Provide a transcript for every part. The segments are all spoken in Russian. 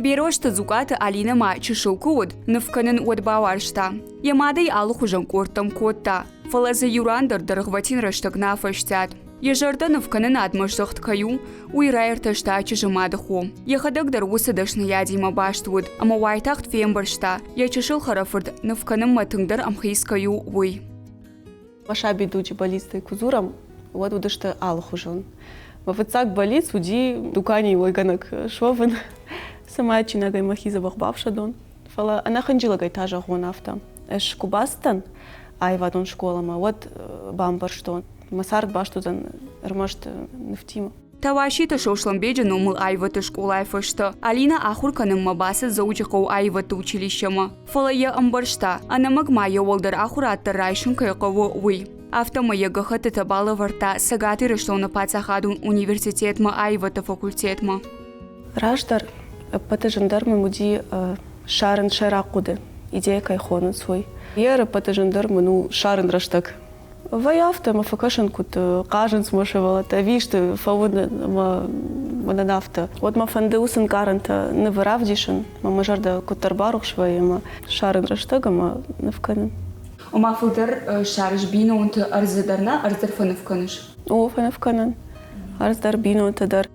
Берошта зуката Алина ма чешилкуд, навканен от баваршта. Ямадей алхужан кортам котта. Фалаза юрандер дъргватин ръштък нафащат. Ежарда навканен адмъждъхт каю, уирайрта шта чежамадаху. Яхадък дъргуса дъшна ядима баштуд, ама уайтахт фембършта. Я чешил харафърд навканен матънгдър амхис каю уй. Машаби дучи балисты кузурам, вот удашта алхужан. Вафацак балиц уди дукани ойганак швовен. Сама чинагай махиза бахбавшадон. Фала она ханджила гайтажа гонавта. Эш кубастан айвадон школама, вот бамбарштон. Масарт баштудан рмашт нефтима. Тавашита шоушламбеджа номыл айвата школа айфашта. Алина ахурканым мабаса заучакау айвата училищама. Фала я амбаршта, анамаг майя волдар ахураттар райшын кайқавы уй. Автома ягахата табала варта сагати раштона пацахадун университетма айвата факультетма. Раждар патажандармы муди шарын шаракуды. Идея кайхонын свой. Ера патажандармы ну шарын раштак. Ваяфта ма факашан кут кажен смошевала та виште фавудна ма нафта. Вот ма фандеусын каранта не варавдишен, ма мажарда кутарбарух швай ма шарын раштага ма навканен. Ома филдер шариш бина унта арзадарна арздар фанавканыш. О фанавканен. Арздар бина унта дар.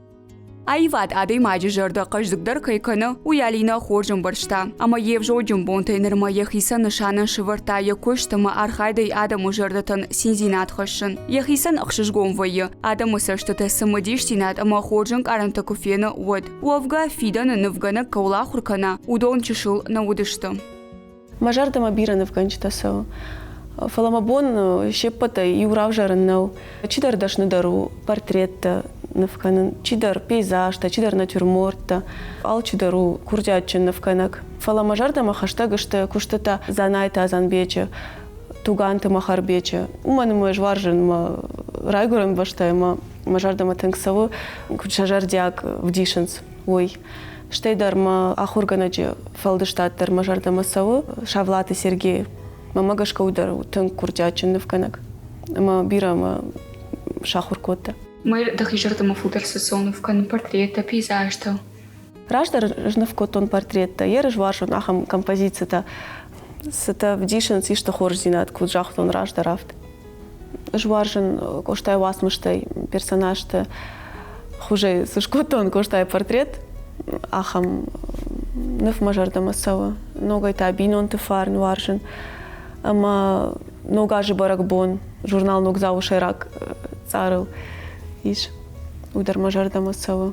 Айват адай маджи жарда каждыгдар кайкана уялина хоржын баршта. Ама евжо джумбонта инерма яхиса нышанын шыварта якуштама архайдай адаму жардатан синзинат хашын. Яхисан ахшышгон вайы. Адаму саштата самадиштинат ама хоржын каранта кофена уад. Уавга фидана навгана каула хуркана удон чешил на удышта. Мажарда мабира навганчитасау. Фаламабон щепата и уравжарен нау. Чидар дашны дару портретта навканен. Чидар пейзажта, чидар натюрмортта. Ал чидару курдячен навканак. Фаламажарда махаштагашта куштата занайта азанбече. Туганта махарбече. Уманы мой жваржен ма райгурен башта ма мажарда матенксаву кучажардяк вдишенс. Ой. Штейдар ма ахурганаджи фалдыштаттар мажарда масаву Шавлаты Сергей. Мама гашка удар тынк курдячен навканак. Ма бира ма шахуркотта. Мы дахижарда ма футер сасон навкан портрета, пейзажта. Раждар жнавкотон портрета. Ер жваржон ахам композицията. Сата вдишен сишта хоржинат куджахтон раждарафт. Жваржен коштай васмыштай персонажта. Хуже сушкотон коштай портрет. Ахам неф мажарда масава. Ногайта бинон тефарн варжен. Ама ногажи баракбон. Журнал ногзаву шайрак царил. Иш удар мажарда масава.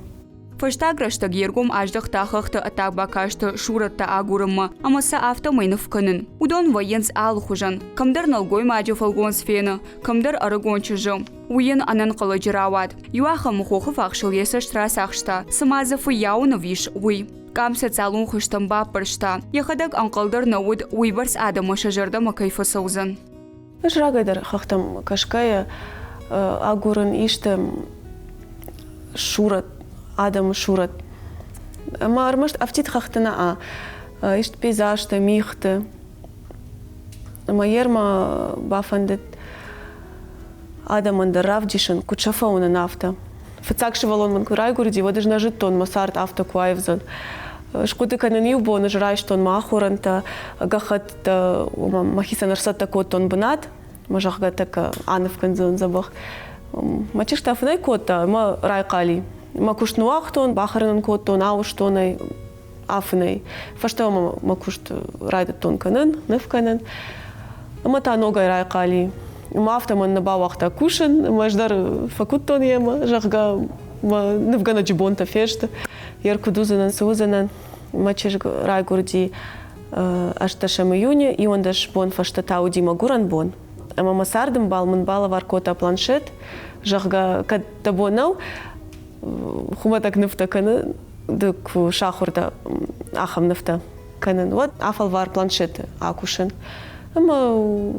Фаштаграштаг ергом аждах тахахта атакбакашта шуратта агурымма, амаса автомай навканын. Удон военс алхужан. Камдар налгой маджо фалгон сфена, камдар арагончыжы. Уен анан каладжирават. Юаха мухохы фахшыл еса штрасахшта. Самазафы яуна виш уй. Камса цалун хуштамба паршта. Яхадаг анкалдар науд уйбарс адама шажарда макайфа саузан. Жрагайдар хахтам кашкая агурын иштем шурат. Адам шурат. Ма армашт автит хахтана ишт пейзажта, михта. Ма ерма бафандет Адам андаравдишен кучафауна нафта. Фацакши валон ман курайгурди, водаж нажит тон масарт авто куаевзан. Шкуты кананил бо нажрайш тон махуранта, гахат махиса нарсата кот тон бнат, мажахга така анов канзон забах. Мачишта афнай кота, ма райкали. Ма кушнуахтон, бахарнан коттон, ауштонай, афнай. Фаштау ма кушт райдаттон канан, нефканан. Ма та ногай райкали. Ма автоман набавахта кушен, ма ждар факуттон ема, жахга ма нефгана джибонта фешта. Ярку дузанан, сузанан. Ма чешг райгурди ашташам июня, и он даш бон фаштата удима гуран бон. Ма масардым бал, ман бала варкота планшет, жахга каттабонау, хума так нефта канан, дык шахурда ахам нефта канан. Вот афал вар планшеты акушен. Ама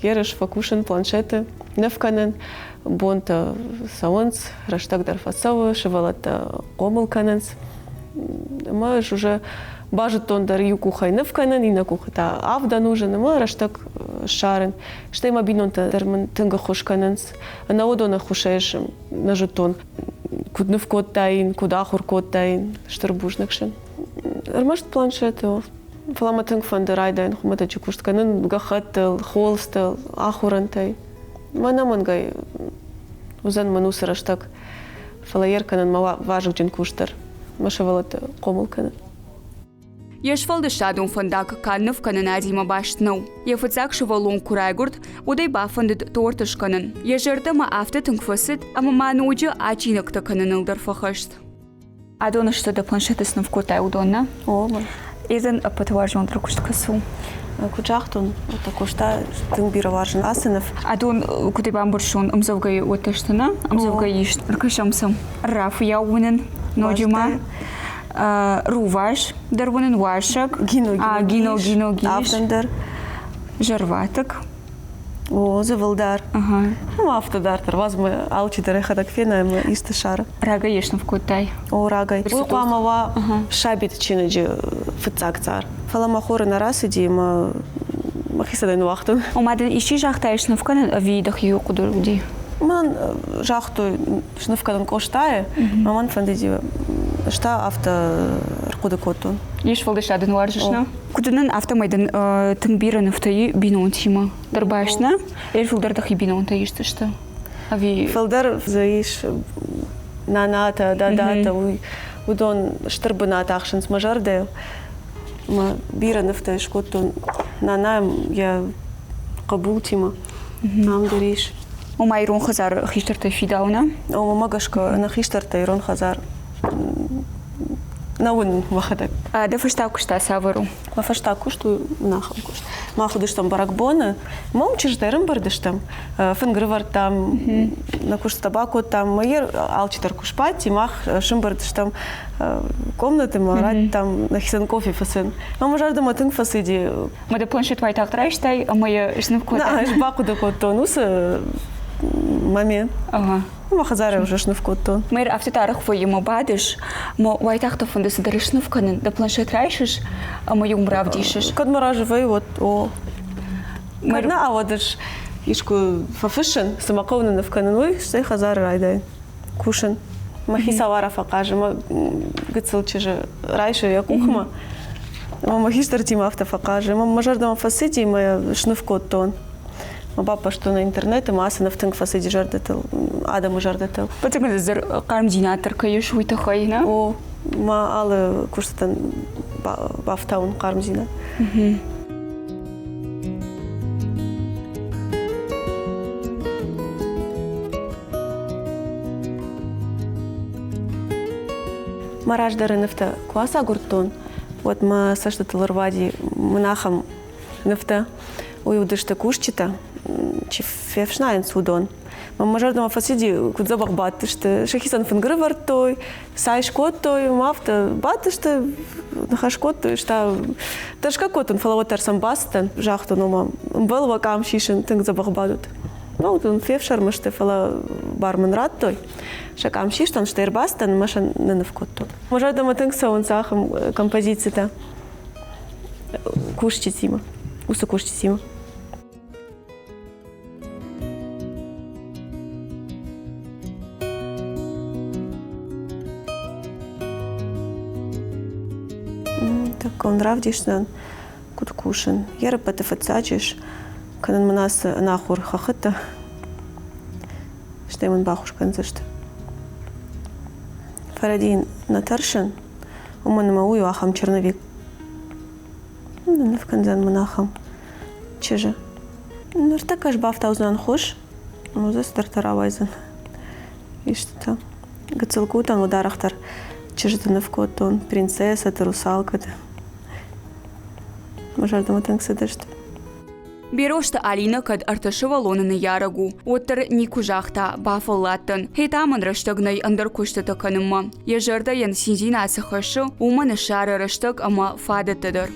ереш факушен планшеты нефканан. Бонта саонс, раштак дарфасавы, шевалата комыл кананс. Ама уже бажет тон дар юкухай нефканан, и на кухата авда нужен. Ама раштак шарен. Штай мабинонта дарман тынга хуш кананс. На одона хушаеш на жетон. Куд нефкот тайн, куд ахур кот тайн, штарбушнакшен. Рмашт планшету. Фаламатынг фанды райдайн хумата чукуштканын гахаттыл, холстыл, ахурантай. Мана мангай узан манусыраштак фалаерканын мала важык жин куштар. Машавалат комылканын. Ешфалды шадун фандак каннов канын адима баштнау. Ефыцак шывалун курайгурт, удай бафандыд тортышканын. Ежерді ма афты тыңфысыд, ама мануджы ачиныкты канын ылдар фахышт. Адон что до планшета снов котай удобно. О, Изен потваржен друг касу. кучахтун, такошта тыңбира важын асынов. Адон кудай бамбуршун амзавгай отыштына, амзавгай ишт. Ркашамсам. Раф яуынын, ножима. Руваш, дарвунын вашак. Гино гиш. Автодар. Жарваток. О, завалдар. Ага. Автодар, тарвазмы алчидары хадак фена, исты шара. Рага ешна в котай. О, рагай. Уйқамава шабит чинаджи фыцак цар. Фаламахоры на раз иди, махисадайн вахтун. Омадын ищи жахта ешна в канан видах ю куду люди. Ман жахту шнывкадан коштае, маман фандиди шта авто ркуда котун. Еш фалды шадын варжышна. Кудынан автомайдан тыңбираны втайы бинон тима. Дарбашна. Филдардах и бинон таишты что. Ави. Филдар заиш наната, да, удон штырбыната ахшин смажарды. Ма бираны втайш котун нанаем я кабул тима. Нам дариш. Ома ирон хазар хиштарта фидауна. Ома магашка на хиштарта ирон хазар. Наун вахадак. Да фашта кушта савару. Ма фашта кушту нахам кушт. Ма худыштам баракбоны. Мам чиждерым бардыштам. Фынгрывар там на куш табаку там майер алчитар кушпати мах шымбардыштам комнаты марат там на хисан кофе фасын. Мама жардым атын фасыди. Мада планшет вайтак трайштай, а моя шнывкота. На баку да котон усы маме. Ага. Ма хазары уже шнывкотон. Мэр автотарах вы ему бадыш, мо вайтахта фондасы дарышнывканын, да планшет райшиш, а мою умрав дишиш. Кад маражывай вот о. Кадна авадыш ишку фафышын самаковны навканын что хазары райдай. Кушын. Махи савара факажы, ма гыцылчы же райшы я кухма. Ма махистар тима авто факажы, ма мажардама фасыди ма шнывкотон. Ма папа что на интернете маса нафтынг фасыди жардатыл, адамы жардатыл. Потом зар кармдинатор каюш уйтахай, на? О, ма алы куштан бафтаун кармзина. Мараждары нефта кваса гуртон. Вот мы саштатыл рвади мнахам нефта уюдышты кушчита, чи февшнайн судон. Мажардама фасиди кудзабах батышты, шахисан фингры вартой, сайшкоттой, мафта батышты, нахашкоттой, что ташка котон фалавотар самбастан, жахту нома, мбелва кам шишин, тынг забах бадут. Ну, он февшар мышты фала бармен раттой, шакам шиштан, что ирбастан, машан ненавкоттон. Мажардама тынг саун сахам композиция-то кушчитима, усы кушчитима. Так он равдишнан куткушин. Яра патефацачиш, канан манас нахур хахата. Что ему бахуш канцешт. Фарадин натаршин, уман маую ахам черновик. Ну, в канзан манахам. Чеже. Ну, что такаш бафта узнан хуш, ну, за стартаравайзан. И что-то. Гацелкутан ударахтар. Чеже-то навкотон. Принцесса-то, русалка-то. Мажардама тангсадашт. Берошта Алина кад арташыва лонаны ярагу. Оттыр никужахта бафаллаттын. Хейтамын раштагнай андар куштата канымма. Ежарда ян синзина асахашы, уманы шары раштаг ама фадаттыдыр.